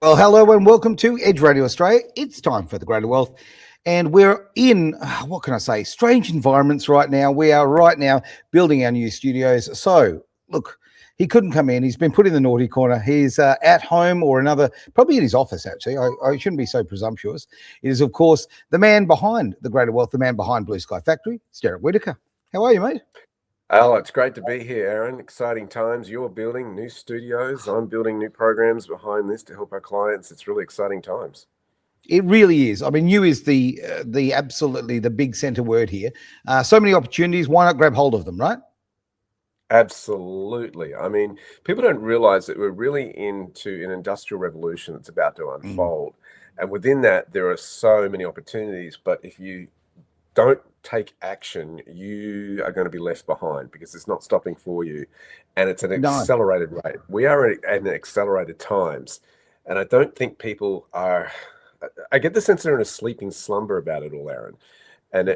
Well, hello and welcome to Edge Radio Australia. It's time for the Greater Wealth, and we're in what can I say? Strange environments right now. We are right now building our new studios. So, look, he couldn't come in. He's been put in the naughty corner. He's at home or another, probably in his office. Actually, I shouldn't be so presumptuous. It is, of course, the man behind the Greater Wealth, the man behind Blue Sky Factory, it's Derek Whittaker. How are you, mate? Al, it's great to be here, Aaron. Exciting times. You're building new studios. I'm building new programs behind this to help our clients. It's really exciting times. It really is. I mean, new is the absolutely the big center word here. So many opportunities. Why not grab hold of them, right? Absolutely. I mean, people don't realize that we're really into an industrial revolution that's about to unfold. And within that, there are so many opportunities. But if you don't take action, you are going to be left behind because it's not stopping for you. And it's an accelerated rate. We are at accelerated times. And I don't think people are, I get the sense they're in a sleeping slumber about it all, Aaron. And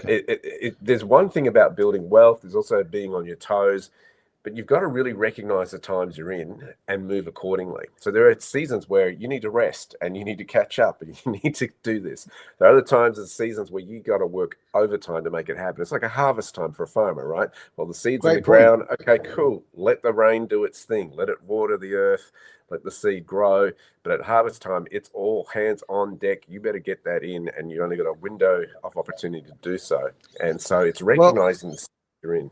there's one thing about building wealth. There's also being on your toes. But you've got to really recognize the times you're in and move accordingly. So there are seasons where you need to rest and you need to catch up and you need to do this. There are other times and seasons where you got to work overtime to make it happen. It's like a harvest time for a farmer, right? Well, the seeds in the ground, okay, cool. Let the rain do its thing. Let it water the earth. Let the seed grow. But at harvest time, it's all hands on deck. You better get that in, and you only got a window of opportunity to do so. And so it's recognizing the season you're in.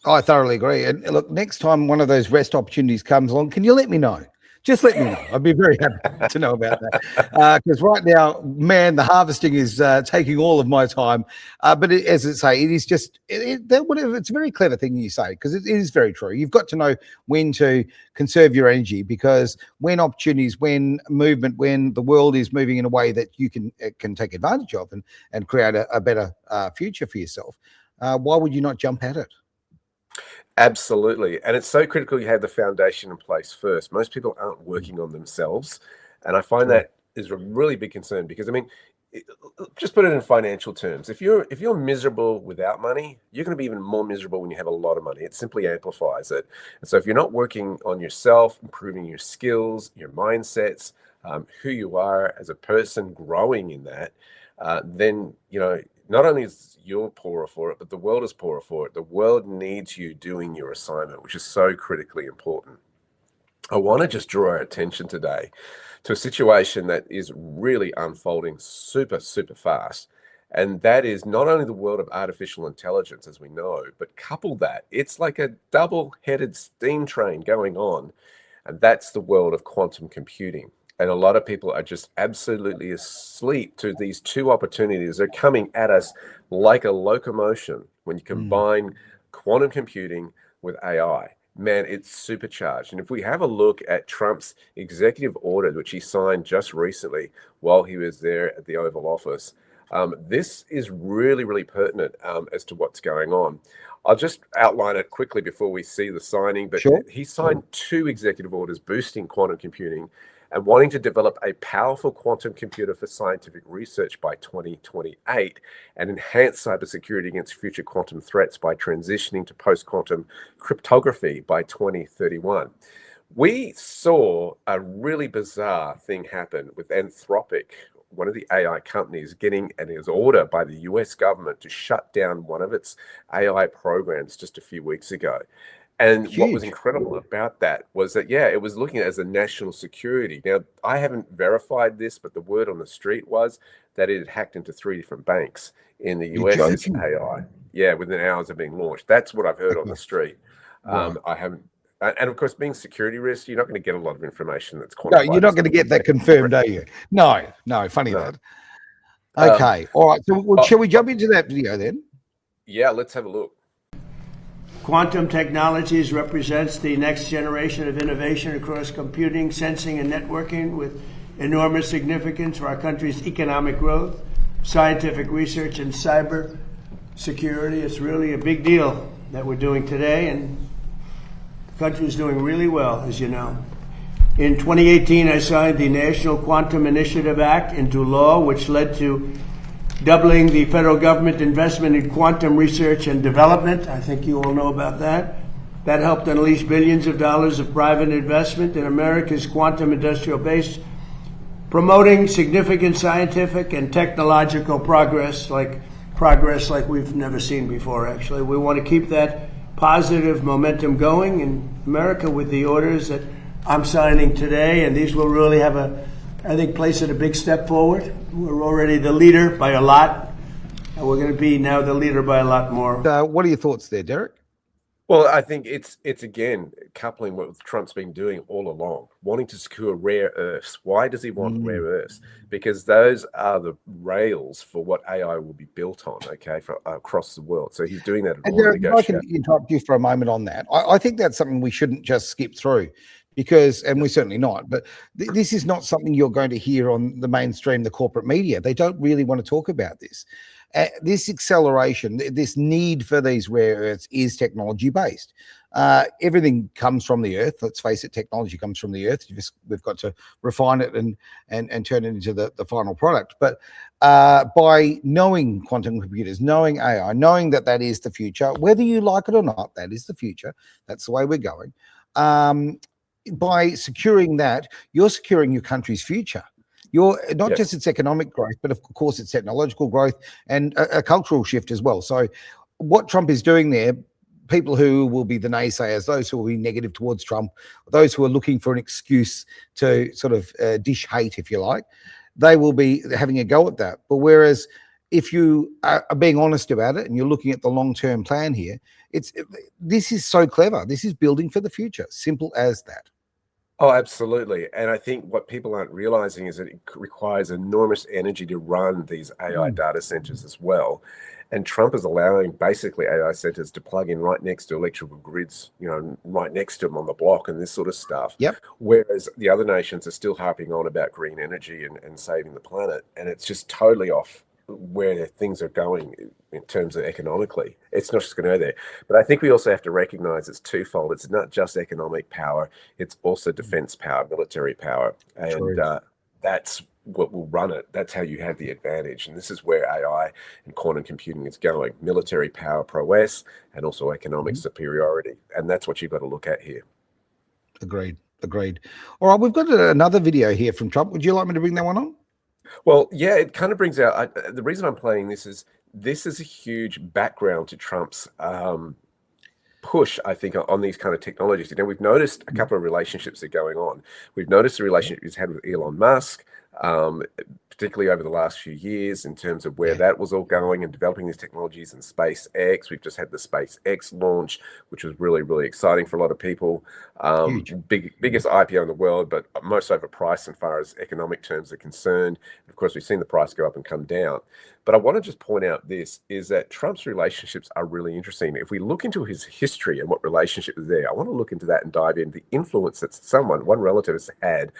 I thoroughly agree. And look, next time one of those rest opportunities comes along, can you let me know? Just let me know. I'd be very happy to know about that. Because right now, man, the harvesting is taking all of my time. But as I say, it is just, it's a very clever thing you say, because it is very true. You've got to know when to conserve your energy, because when opportunities, when movement, when the world is moving in a way that you can take advantage of and create a better future for yourself, why would you not jump at it? Absolutely. And it's so critical you have the foundation in place first. Most people aren't working on themselves. And I find that is a really big concern because, I mean, just put it in financial terms. If you're miserable without money, you're going to be even more miserable when you have a lot of money. It simply amplifies it. And so if you're not working on yourself, improving your skills, your mindsets, who you are as a person, growing in that, then, you know, not only is you're poorer for it, but the world is poorer for it. The world needs you doing your assignment, which is so critically important. I want to just draw our attention today to a situation that is really unfolding super, super fast. And that is not only the world of artificial intelligence, as we know, but couple that, it's like a double-headed steam train going on. And that's the world of quantum computing. And a lot of people are just absolutely asleep to these two opportunities. They're coming at us like a locomotion when you combine quantum computing with AI. Man, it's supercharged. And if we have a look at Trump's executive order, which he signed just recently while he was there at the Oval Office, this is really, really pertinent as to what's going on. I'll just outline it quickly before we see the signing. But he signed two executive orders boosting quantum computing and wanting to develop a powerful quantum computer for scientific research by 2028 and enhance cybersecurity against future quantum threats by transitioning to post-quantum cryptography by 2031. We saw a really bizarre thing happen with Anthropic, one of the AI companies, getting an order by the US government to shut down one of its AI programs just a few weeks ago. And what was incredible about that was that, it was looking at it as a national security. Now, I haven't verified this, but the word on the street was that it had hacked into 3 different banks in the US AI. Yeah, within hours of being launched. That's what I've heard on the street. I haven't. And of course, being security risk, you're not going to get a lot of information that's quantified. No, you're not going to get that confirmed, are you? No, funny that. Okay, all right. So shall we jump into that video then? Yeah, let's have a look. Quantum technologies represents the next generation of innovation across computing, sensing, and networking with enormous significance for our country's economic growth, scientific research, and cyber security. It's really a big deal that we're doing today, and the country is doing really well, as you know. In 2018, I signed the National Quantum Initiative Act into law, which led to doubling the federal government investment in quantum research and development. I think you all know about that. That helped unleash billions of dollars of private investment in America's quantum industrial base promoting significant scientific and technological progress like we've never seen before, actually. We want to keep that positive momentum going in America with the orders that I'm signing today, and these will really have place it a big step forward. We're already the leader by a lot, and we're going to be now the leader by a lot more. What are your thoughts there, Derek? Well, I think it's again coupling what Trump's been doing all along, wanting to secure rare earths. Why does he want rare earths? Because those are the rails for what AI will be built on, okay, across the world. So he's doing that. And Derek, if I can interrupt you for a moment on that. I think that's something we shouldn't just skip through, because, and we're certainly not, but this is not something you're going to hear on the mainstream, the corporate media. They don't really want to talk about this. This acceleration, this need for these rare earths is technology based. Everything comes from the earth. Let's face it, technology comes from the earth. We've got to refine it and turn it into the final product. But by knowing quantum computers, knowing AI, knowing that is the future, whether you like it or not, that is the future. That's the way we're going. By securing that, you're securing your country's future. You're not just its economic growth, but of course its technological growth and a cultural shift as well. So what Trump is doing there, people who will be the naysayers, those who will be negative towards Trump, those who are looking for an excuse to sort of dish hate, if you like, they will be having a go at that. But whereas if you are being honest about it and you're looking at the long-term plan here, this is so clever. This is building for the future. Simple as that. Oh, absolutely. And I think what people aren't realizing is that it requires enormous energy to run these AI data centers as well. And Trump is allowing basically AI centers to plug in right next to electrical grids, right next to them on the block and this sort of stuff. Yep. Whereas the other nations are still harping on about green energy and saving the planet. And it's just totally off where things are going in terms of economically. It's not just going to go there. But I think we also have to recognize it's twofold. It's not just economic power, it's also defense power, military power. And that's what will run it. That's how you have the advantage. And this is where AI and quantum computing is going. Military power prowess and also economic superiority. And that's what you've got to look at here. Agreed. All right, we've got another video here from Trump. Would you like me to bring that one on? Well, yeah, it kind of brings out the reason I'm playing this is a huge background to Trump's push, I think, on these kind of technologies. We've noticed a couple of relationships that are going on. We've noticed the relationship he's had with Elon Musk, particularly over the last few years in terms of where that was all going and developing these technologies, and SpaceX. We've just had the SpaceX launch, which was really, really exciting for a lot of people. Biggest IPO in the world, but most overpriced as far as economic terms are concerned. Of course, we've seen the price go up and come down. But I want to just point out this, is that Trump's relationships are really interesting. If we look into his history and what relationship is there, I want to look into that and dive into the influence that one relative has had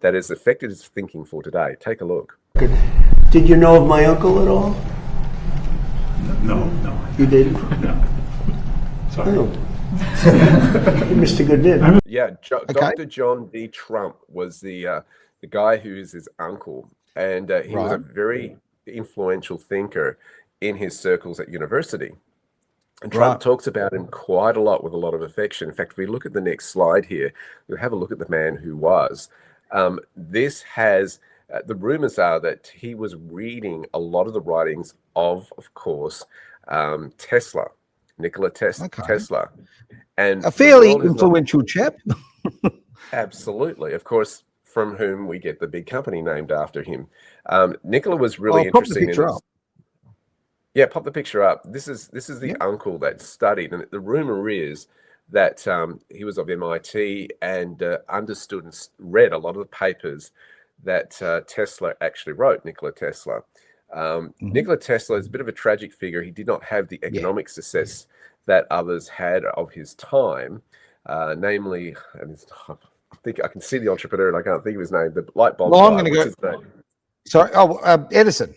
that has affected his thinking for today. Take a look. Did you know of my uncle at all? No. You didn't? No. Sorry. You missed a good bit. Yeah, Dr. John D. Trump was the guy who is his uncle, and he was a very influential thinker in his circles at university. And Trump talks about him quite a lot with a lot of affection. In fact, if we look at the next slide here, we'll have a look at the man who was. This has, the rumors are that he was reading a lot of the writings of course, Tesla, Nikola Tesla. And a fairly influential chap. Absolutely. Of course, from whom we get the big company named after him. Nikola was really interesting. Yeah, pop the picture up. This is the uncle that studied, and the rumor is that he was of MIT and understood and read a lot of the papers that Tesla actually wrote, Nikola Tesla. Nikola Tesla is a bit of a tragic figure. He did not have the economic success that others had of his time, namely, I think I can see the entrepreneur and I can't think of his name, the light bulb. Well, I'm going to go. Sorry, Edison.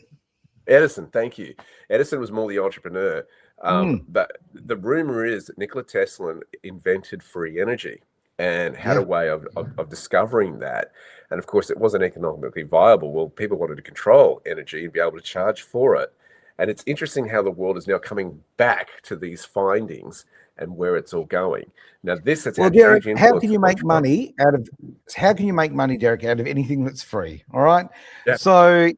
Edison, thank you. Edison was more the entrepreneur. But the rumor is that Nikola Tesla invented free energy and had a way of discovering that. And of course, it wasn't economically viable. Well, people wanted to control energy and be able to charge for it. And it's interesting how the world is now coming back to these findings and where it's all going. Now, this has Well, had Derek, huge how influence can you on make Trump. money out of Derek, out of anything that's free? All right. Yeah. So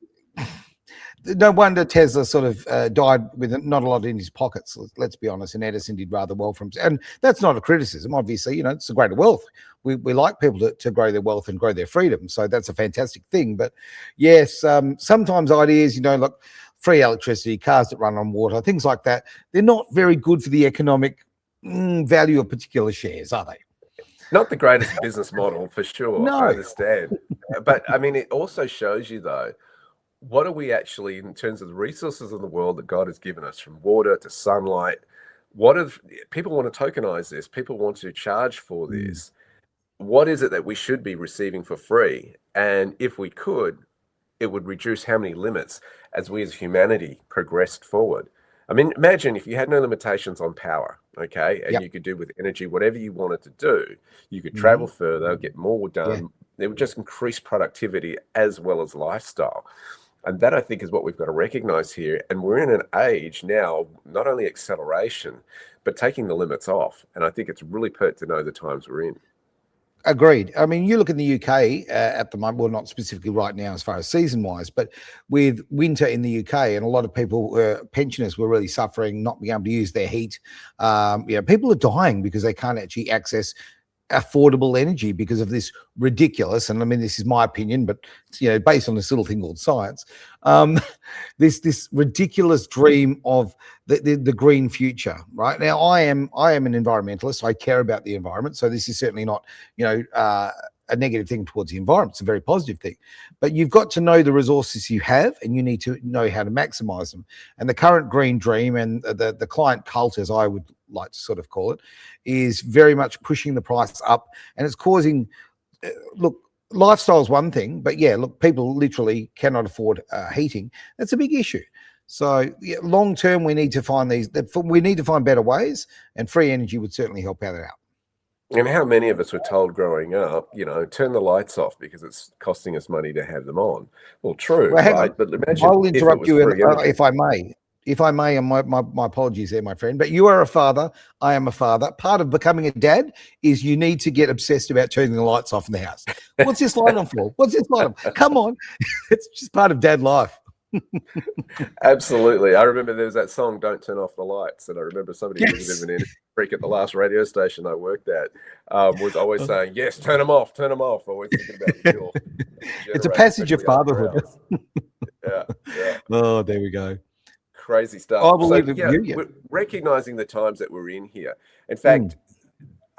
no wonder Tesla sort of died with not a lot in his pockets. Let's be honest. And Edison did rather well from, and that's not a criticism. Obviously, it's a greater wealth. We like people to grow their wealth and grow their freedom. So that's a fantastic thing. But yes, sometimes ideas, look, free electricity, cars that run on water, things like that, they're not very good for the economic value of particular shares, are they? Not the greatest business model for sure. No. I understand. But I mean, it also shows you though, what are we actually, in terms of the resources in the world that God has given us, from water to sunlight, people want to tokenize this, people want to charge for this. What is it that we should be receiving for free? And if we could, it would reduce how many limits as we as humanity progressed forward. I mean, imagine if you had no limitations on power, okay, and Yep. you could do with energy whatever you wanted to do. You could travel further, get more done. It would just increase productivity as well as lifestyle. And that, I think, is what we've got to recognize here. And we're in an age now, not only acceleration, but taking the limits off. And I think it's really pertinent to know the times we're in. Agreed. I mean, you look in the UK at the moment, well, not specifically right now as far as season-wise, but with winter in the UK, and a lot of people, pensioners, were really suffering, not being able to use their heat. People are dying because they can't actually access affordable energy because of this ridiculous, and I mean, this is my opinion, but based on this little thing called science, this ridiculous dream of the green future. Right now, I am an environmentalist. I care about the environment, so this is certainly not a negative thing towards the environment. It's a very positive thing, but you've got to know the resources you have, and you need to know how to maximize them. And the current green dream and the client cult, as I would like to sort of call it, is very much pushing the price up, and it's causing look, lifestyle is one thing, but people literally cannot afford heating. That's a big issue. So long term, we need to find better ways, and free energy would certainly help out. And how many of us were told growing up, turn the lights off because it's costing us money to have them on? Well, true, Well, right? But imagine I'll if it interrupt was you free energy. if I may. If I may, and my apologies there, my friend, but you are a father. I am a father. Part of becoming a dad is you need to get obsessed about turning the lights off in the house. What's this light on for? What's this light on? Come on. It's just part of dad life. Absolutely. I remember there was that song, Don't Turn Off the Lights. And I remember somebody who was a bit of an energy freak at the last radio station I worked at was always saying, yes, turn them off, always thinking about the bill. It's a passage of fatherhood. Yeah. Oh, there we go. Crazy stuff. I believe we're recognizing the times that we're in here. In fact,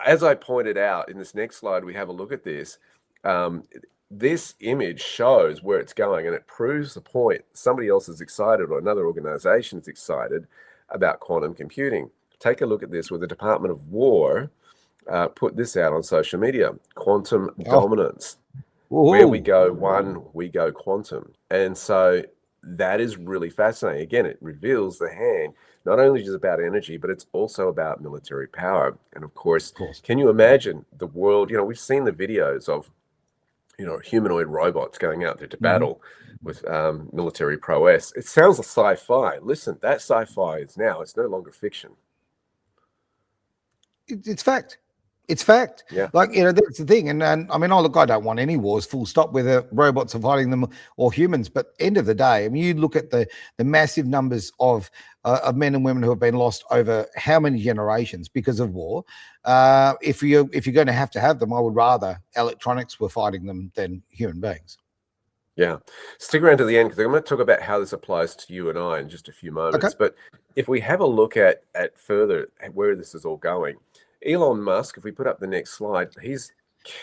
as I pointed out in this next slide, we have a look at this. This image shows where it's going, and it proves the point. Somebody else is excited, or another organization is excited about quantum computing. Take a look at this, where the Department of War put this out on social media: quantum dominance. Where we go one, we go quantum. And so that is really fascinating. Again, it reveals the hand, not only just about energy, but it's also about military power. And of course, can you imagine the world? We've seen the videos of, humanoid robots going out there to battle with military prowess. It sounds like sci-fi. Listen, that sci-fi it's no longer fiction. It's fact. It's fact. Yeah. That's the thing. And I mean, I don't want any wars, full stop, whether robots are fighting them or humans. But end of the day, I mean, you look at the massive numbers of men and women who have been lost over how many generations because of war. If you're going to have them, I would rather electronics were fighting them than human beings. Yeah. Stick around to the end, because I'm going to talk about how this applies to you and I in just a few moments. Okay. But if we have a look at further where this is all going, Elon Musk, if we put up the next slide, he's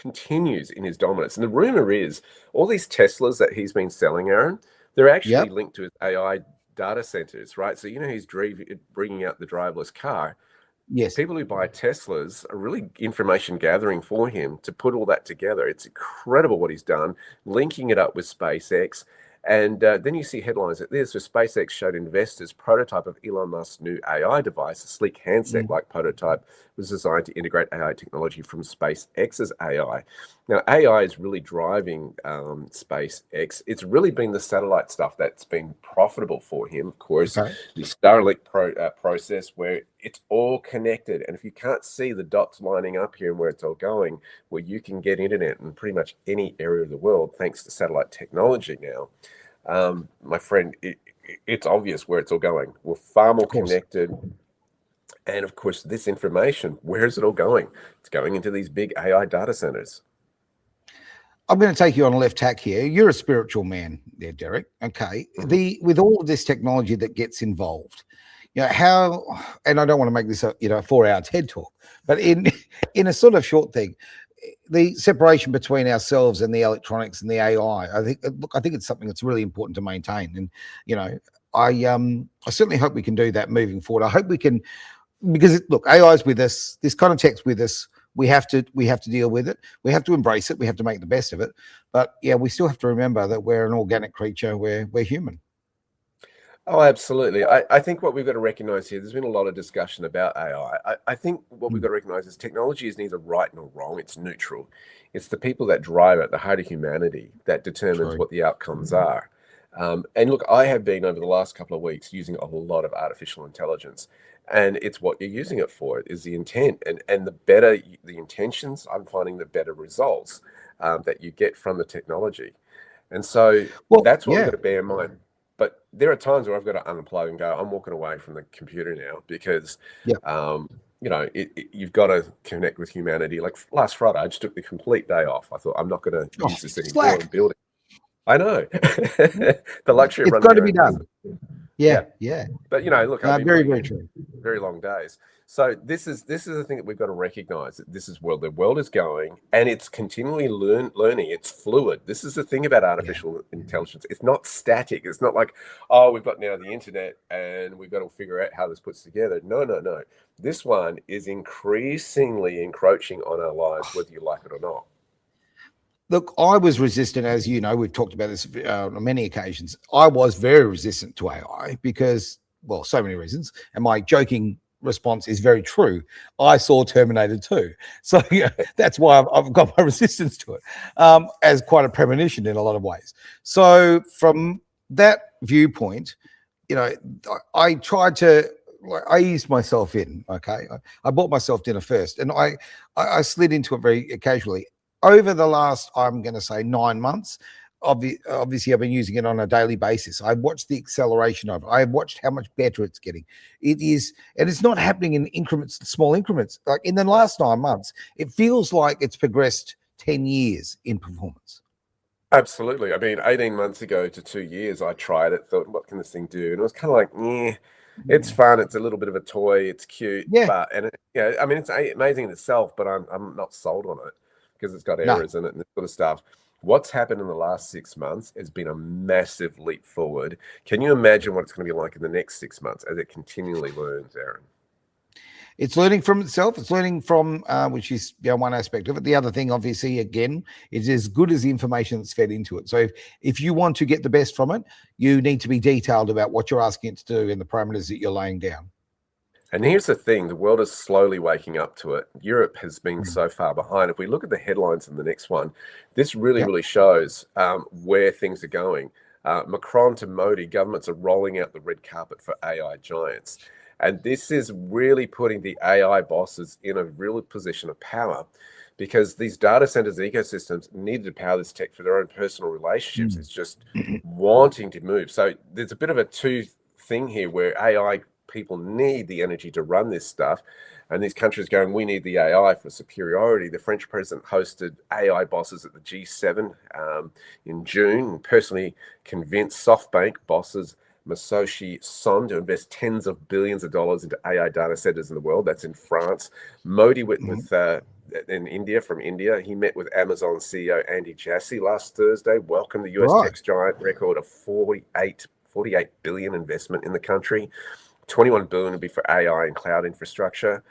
continues in his dominance. And the rumor is all these Teslas that he's been selling, Aaron, they're actually linked to his AI data centers, right? So, he's bringing out the driverless car. Yes. People who buy Teslas are really information gathering for him to put all that together. It's incredible what he's done, linking it up with SpaceX. And then you see headlines like this: so SpaceX showed investors prototype of Elon Musk's new AI device. A sleek handset-like prototype was designed to integrate AI technology from SpaceX's AI. Now, AI is really driving SpaceX. It's really been the satellite stuff that's been profitable for him. Of course, Okay. the Starlink process where it's all connected. And if you can't see the dots lining up here and where it's all going, where you can get internet in pretty much any area of the world thanks to satellite technology now, my friend, it's obvious where it's all going. We're far more Of course. connected. And of course, this information, where is it all going? It's going into these big AI data centers. I'm going to take you on a left tack here. You're a spiritual man there, Derek. Okay. With all of this technology that gets involved, how, and I don't want to make this a 4-hour TED talk, but in a sort of short thing, the separation between ourselves and the electronics and the AI, I think it's something that's really important to maintain. And I certainly hope we can do that moving forward. I hope we can, because AI is with us. This kind of tech's with us. We have to deal with it. We have to embrace it. We have to make the best of it. But yeah, we still have to remember that we're an organic creature. We're human. Oh, absolutely. I think what we've got to recognize here, there's been a lot of discussion about AI. I think what we've got to recognize is technology is neither right nor wrong. It's neutral. It's the people that drive it, the heart of humanity, that determines True. what the outcomes are. And look, I have been over the last couple of weeks using a lot of artificial intelligence. And it's what you're using it for, is the intent. And the better the intentions, I'm finding the better results that you get from the technology. And so that's what we've got to bear in mind. But there are times where I've got to unplug and go, I'm walking away from the computer now because, you've got to connect with humanity. Like last Friday, I just took the complete day off. I thought, I'm not going to use this anymore and build it. I know. The luxury of It's running got to your be own done. business. Yeah. But look, I mean, very true. Very long days. So this is the thing that we've got to recognize, that this is where the world is going, and it's continually learning. It's fluid. This is the thing about artificial intelligence. It's not static. It's not like, oh, we've got now the internet and we've got to figure out how this puts together. No. This one is increasingly encroaching on our lives, whether you like it or not. Look, I was resistant, as you know, we've talked about this on many occasions. I was very resistant to AI because, well, so many reasons. And my joking response is very true. I saw Terminator 2. So that's why I've got my resistance to it as quite a premonition in a lot of ways. So from that viewpoint, I tried to, I eased myself in, okay? I bought myself dinner first and I slid into it very casually. Over the last, I'm going to say 9 months, obviously I've been using it on a daily basis. I've watched the acceleration of it. I've watched how much better it's getting. It is, and it's not happening in increments, small increments. Like in the last 9 months, it feels like it's progressed 10 years in performance. Absolutely. I mean, 18 months ago to 2 years, I tried it, thought, what can this thing do? And it was kind of like, it's fun. It's a little bit of a toy. It's cute. But, I mean, it's amazing in itself, but I'm not sold on it because it's got errors in it and this sort of stuff. What's happened in the last 6 months has been a massive leap forward. Can you imagine what it's going to be like in the next 6 months as it continually learns, Aaron? It's learning from itself. It's learning from, which is one aspect of it. The other thing, obviously, again, is as good as the information that's fed into it. So if you want to get the best from it, you need to be detailed about what you're asking it to do and the parameters that you're laying down. And here's the thing, the world is slowly waking up to it. Europe has been so far behind. If we look at the headlines in the next one, this really shows where things are going. Macron to Modi, governments are rolling out the red carpet for AI giants. And this is really putting the AI bosses in a real position of power because these data centers, ecosystems needed to power this tech for their own personal relationships. It's just wanting to move. So there's a bit of a two thing here where AI people need the energy to run this stuff. And these countries going, we need the AI for superiority. The French president hosted AI bosses at the G7 in June and personally convinced SoftBank bosses Masayoshi Son to invest tens of billions of dollars into AI data centers in the world. That's in France. Modi with in India, from India. He met with Amazon CEO Andy Jassy last Thursday, welcomed the US tech giant, record of 48 billion investment in the country. 21 billion would be for AI and cloud infrastructure.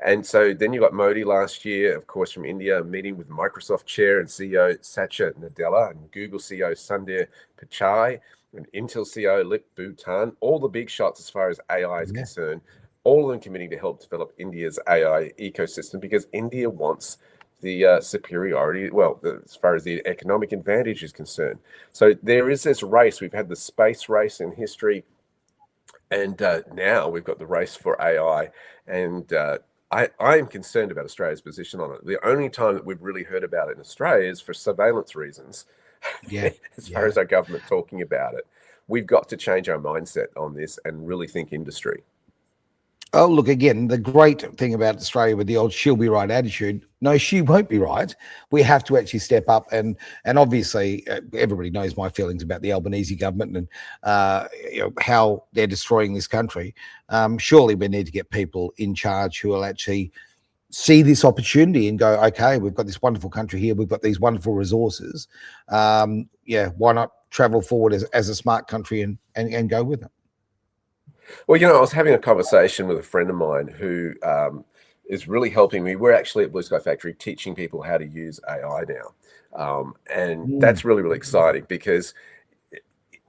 And so then you got Modi last year, of course, from India, meeting with Microsoft chair and CEO Satya Nadella and Google CEO Sundar Pichai and Intel CEO Lip Bhutan, all the big shots as far as AI is concerned, all of them committing to help develop India's AI ecosystem because India wants the superiority, well, as far as the economic advantage is concerned. So there is this race. We've had the space race in history, and now we've got the race for AI. And I am concerned about Australia's position on it. The only time that we've really heard about it in Australia is for surveillance reasons, Yeah, as far as our government talking about it. We've got to change our mindset on this and really think industry. Oh, look, again, the great thing about Australia with the old she'll be right attitude, no, she won't be right. We have to actually step up. And obviously, everybody knows my feelings about the Albanese government and how they're destroying this country. Surely we need to get people in charge who will actually see this opportunity and go, okay, we've got this wonderful country here. We've got these wonderful resources. Why not travel forward as a smart country and go with it? Well, I was having a conversation with a friend of mine who is really helping me. We're actually at Blue Sky Factory teaching people how to use AI now. And that's really, really exciting because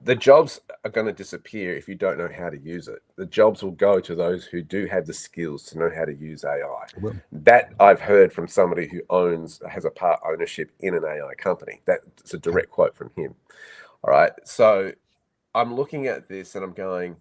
the jobs are going to disappear if you don't know how to use it. The jobs will go to those who do have the skills to know how to use AI. That I've heard from somebody who has a part ownership in an AI company. That's a direct quote from him. All right. So I'm looking at this and I'm going,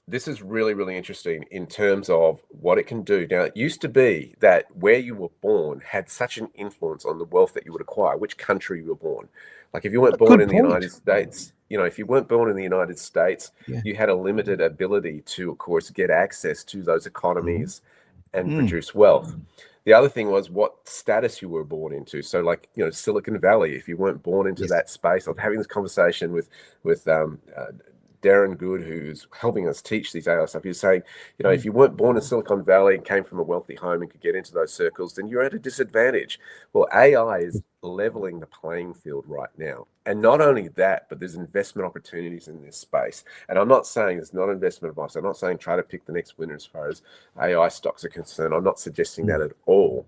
this is really, really interesting in terms of what it can do. Now, it used to be that where you were born had such an influence on the wealth that you would acquire, which country you were born. Like if you weren't born in the United States, if you weren't born in the United States, you had a limited ability to, of course, get access to those economies and produce wealth. The other thing was what status you were born into. So like, Silicon Valley, if you weren't born into that space. I'm having this conversation with Darren Good, who's helping us teach these AI stuff. He's saying, if you weren't born in Silicon Valley and came from a wealthy home and could get into those circles, then you're at a disadvantage. Well, AI is leveling the playing field right now. And not only that, but there's investment opportunities in this space. And I'm not saying it's not investment advice. I'm not saying try to pick the next winner as far as AI stocks are concerned. I'm not suggesting that at all.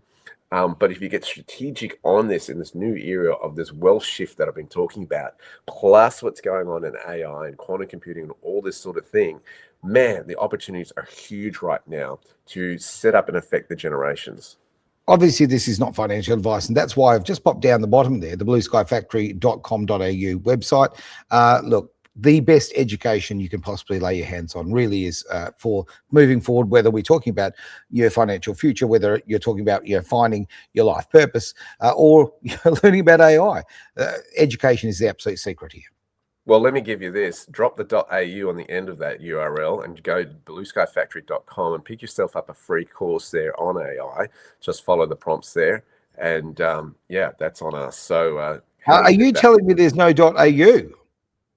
But if you get strategic on this in this new era of this wealth shift that I've been talking about, plus what's going on in AI and quantum computing and all this sort of thing, man, the opportunities are huge right now to set up and affect the generations. Obviously, this is not financial advice, and that's why I've just popped down the bottom there, the blueskyfactory.com.au website. Look, the best education you can possibly lay your hands on really is for moving forward, whether we're talking about your financial future, whether you're talking about finding your life purpose or learning about AI. Education is the absolute secret here. Well, let me give you this. Drop the .au on the end of that URL and go to blueskyfactory.com and pick yourself up a free course there on AI. Just follow the prompts there. And that's on us. So are you telling me there's no .au?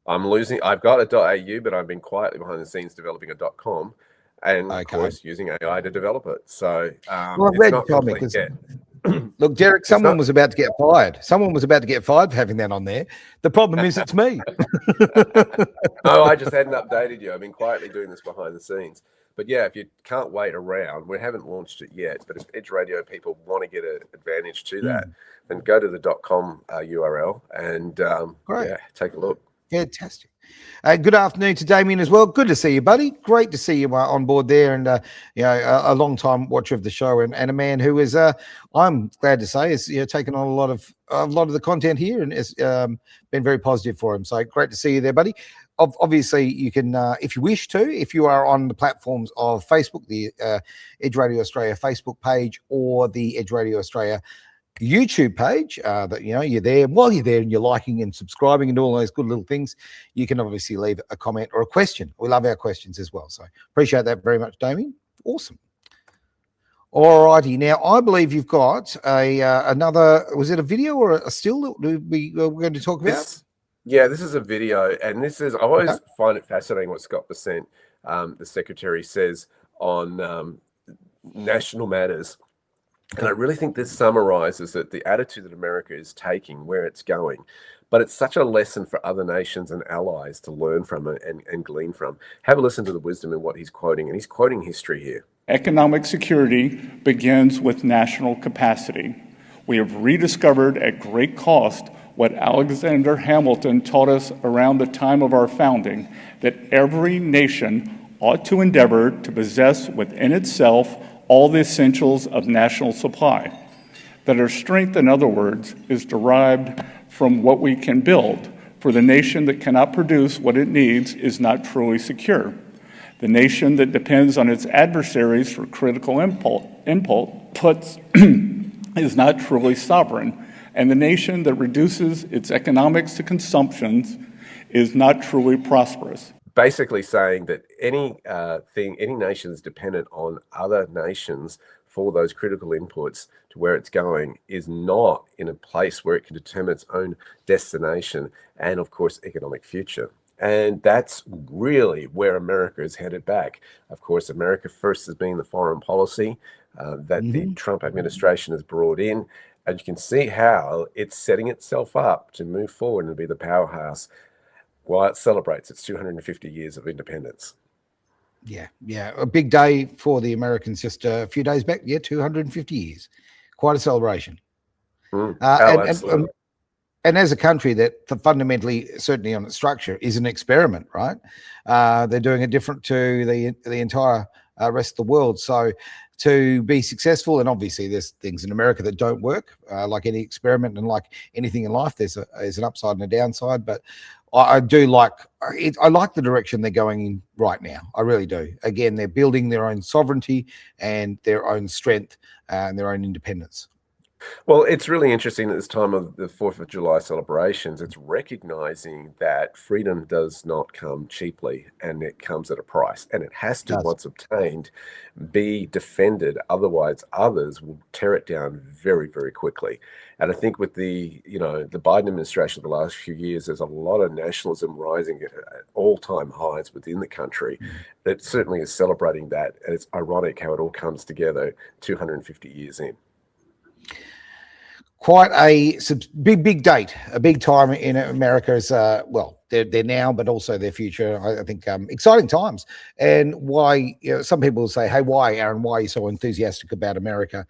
I've got a .au, but I've been quietly behind the scenes developing a .com and of course using AI to develop it. So well, I'm glad you told me because look, Derek, someone was about to get fired. Someone was about to get fired for having that on there. The problem is it's me. No, I just hadn't updated you. I've been quietly doing this behind the scenes. But yeah, if you can't wait around, we haven't launched it yet, but if Edge Radio people want to get an advantage to that, then go to the .com URL and take a look. Fantastic. Good afternoon to Damien as well. Good to see you, buddy. Great to see you on board there, and a long time watcher of the show, and a man who is, I'm glad to say, is taken on a lot of the content here, and has been very positive for him. So great to see you there, buddy. Obviously, you can, if you wish to, if you are on the platforms of Facebook, the Edge Radio Australia Facebook page, or the Edge Radio Australia YouTube page, that you're there. While you're there and you're liking and subscribing and all those good little things, you can obviously leave a comment or a question. We love our questions as well, so appreciate that very much, Damien. Awesome. All righty, now I believe you've got another, was it a video or a still that we're going to talk about? This is a video, and this is, I always find it fascinating what Scott Bessent, the secretary, says on national matters. And I really think this summarizes that the attitude that America is taking, where it's going. But it's such a lesson for other nations and allies to learn from and glean from. Have a listen to the wisdom in what he's quoting. And he's quoting history here. Economic security begins with national capacity. We have rediscovered at great cost what Alexander Hamilton taught us around the time of our founding, that every nation ought to endeavor to possess within itself all the essentials of national supply. That our strength, in other words, is derived from what we can build, for the nation that cannot produce what it needs is not truly secure. The nation that depends on its adversaries for critical inputs is not truly sovereign, and the nation that reduces its economics to consumption is not truly prosperous. Basically saying that any nation is dependent on other nations for those critical inputs to where it's going is not in a place where it can determine its own destination and, of course, economic future. And that's really where America is headed back. Of course, America first has been the foreign policy that the Trump administration has brought in. And you can see how it's setting itself up to move forward and be the powerhouse while it celebrates its 250 years of independence. Yeah, a big day for the Americans just a few days back. Yeah, 250 years. Quite a celebration. Absolutely. And as a country that fundamentally, certainly on its structure, is an experiment, right? They're doing it different to the entire rest of the world. So to be successful, and obviously there's things in America that don't work, like any experiment and like anything in life, there's an upside and a downside. But I do like it. I like the direction they're going in right now. I really do. Again, they're building their own sovereignty and their own strength and their own independence. Well, it's really interesting at this time of the 4th of July celebrations, it's recognizing that freedom does not come cheaply and it comes at a price. And it has to, once obtained, be defended. Otherwise, others will tear it down very, very quickly. And I think with the Biden administration the last few years, there's a lot of nationalism rising at all-time highs within the country that certainly is celebrating that. And it's ironic how it all comes together 250 years in. Quite a big date, a big time in America is they're now, but also their future. I think exciting times. And why some people will say, "Hey, why, Aaron? Why are you so enthusiastic about America?"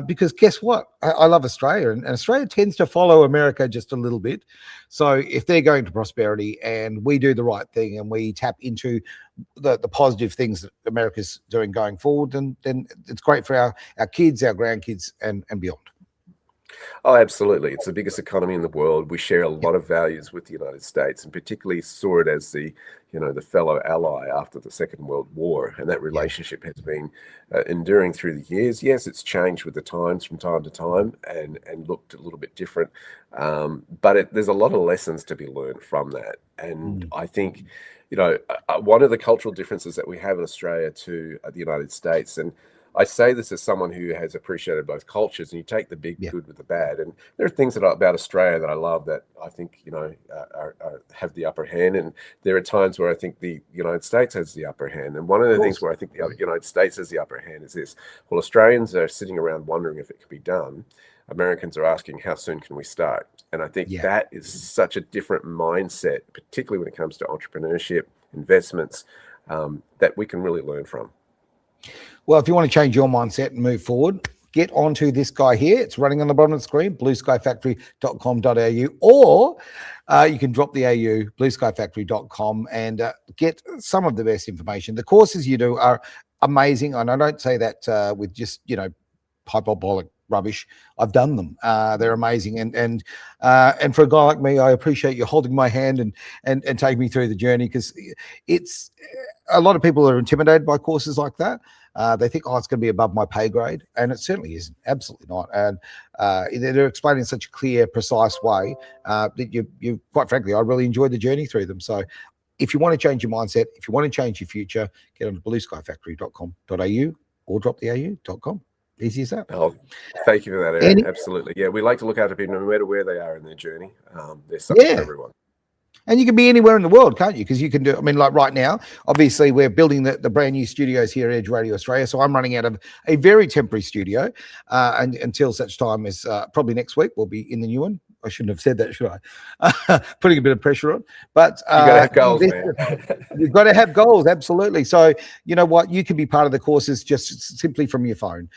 Because guess what? I love Australia, and Australia tends to follow America just a little bit. So if they're going to prosperity, and we do the right thing, and we tap into the positive things that America's doing going forward, then it's great for our kids, our grandkids, and beyond. Oh, absolutely. It's the biggest economy in the world. We share a lot of values with the United States, and particularly saw it as the fellow ally after the Second World War. And that relationship has been enduring through the years. Yes, it's changed with the times from time to time and looked a little bit different. But there's a lot of lessons to be learned from that. And I think, one of the cultural differences that we have in Australia to the United States, and I say this as someone who has appreciated both cultures, and you take the big good with the bad. And there are things about Australia that I love that I think, have the upper hand. And there are times where I think the United States has the upper hand. And one of the things where I think the United States has the upper hand is this. Well, Australians are sitting around wondering if it can be done. Americans are asking, how soon can we start? And I think that is such a different mindset, particularly when it comes to entrepreneurship, investments, that we can really learn from. Well, if you want to change your mindset and move forward, get onto this guy here. It's running on the bottom of the screen, blueskyfactory.com.au, or you can drop the AU, blueskyfactory.com, and get some of the best information. The courses you do are amazing, and I don't say that with just, hyperbolic rubbish. I've done them. They're amazing. And for a guy like me, I appreciate you holding my hand and taking me through the journey, because it's a lot of people are intimidated by courses like that. They think, it's going to be above my pay grade. And it certainly isn't. Absolutely not. And they're explaining in such a clear, precise way that you quite frankly, I really enjoyed the journey through them. So if you want to change your mindset, if you want to change your future, get on to blueskyfactory.com.au or drop the au.com. Easy as that. Oh, thank you for that, Aaron. Absolutely. Yeah, we like to look after people no matter where they are in their journey. There's something for everyone. And you can be anywhere in the world, can't you? Because you can do, like right now, obviously we're building the brand new studios here at Edge Radio Australia. So I'm running out of a very temporary studio and until such time as probably next week, we'll be in the new one. I shouldn't have said that, should I? Putting a bit of pressure on. But you got to have goals, man. You've got to have goals, absolutely. So you know what? You can be part of the courses just simply from your phone.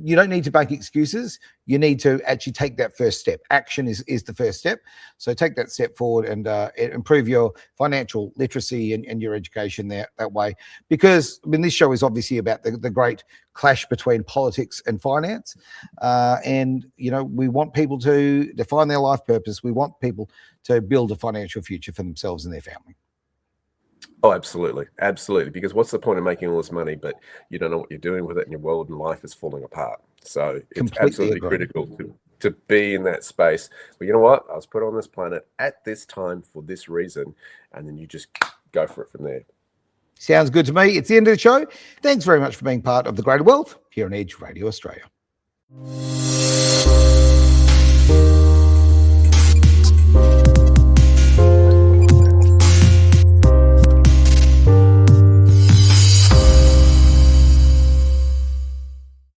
you don't need to make excuses. You need to actually take that first step. Action is the first step. So take that step forward and improve your financial literacy and your education that way. Because I mean, this show is obviously about the great clash between politics and finance. And, you know, we want people to define their life purpose. We want people to build a financial future for themselves and their family. Oh, absolutely. Absolutely. Because what's the point of making all this money, but you don't know what you're doing with it and your world and life is falling apart. So it's Completely absolutely agree. critical to be in that space. But you know what? I was put on this planet at this time for this reason. And then you just go for it from there. Sounds good to me. It's the end of the show. Thanks very much for being part of the Greater Wealth here on Edge Radio Australia.